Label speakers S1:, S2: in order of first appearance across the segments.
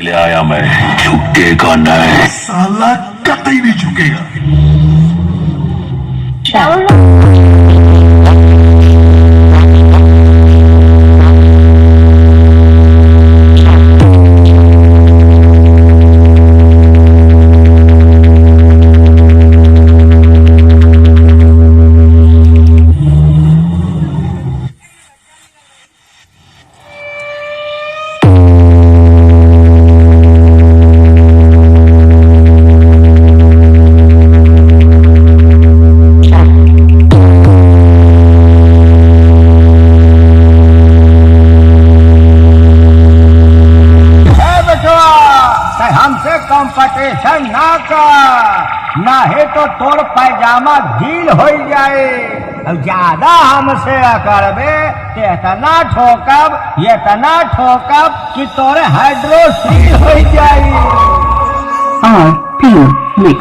S1: ले आया मैं, झुकेगा नहीं साला, कतई नहीं झुकेगा।
S2: हमसे कंपटीशन ना कर, ना है तो तोर पैजामा ढील हो जाए। अब ज्यादा हमसे करबे तो इतना ठोकब कि तोरे हाइड्रोसील हो जाए।
S3: RP Mix।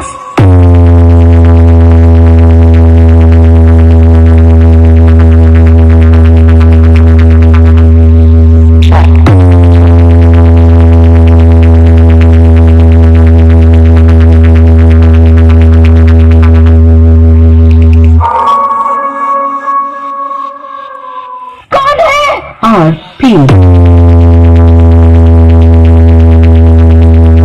S3: RP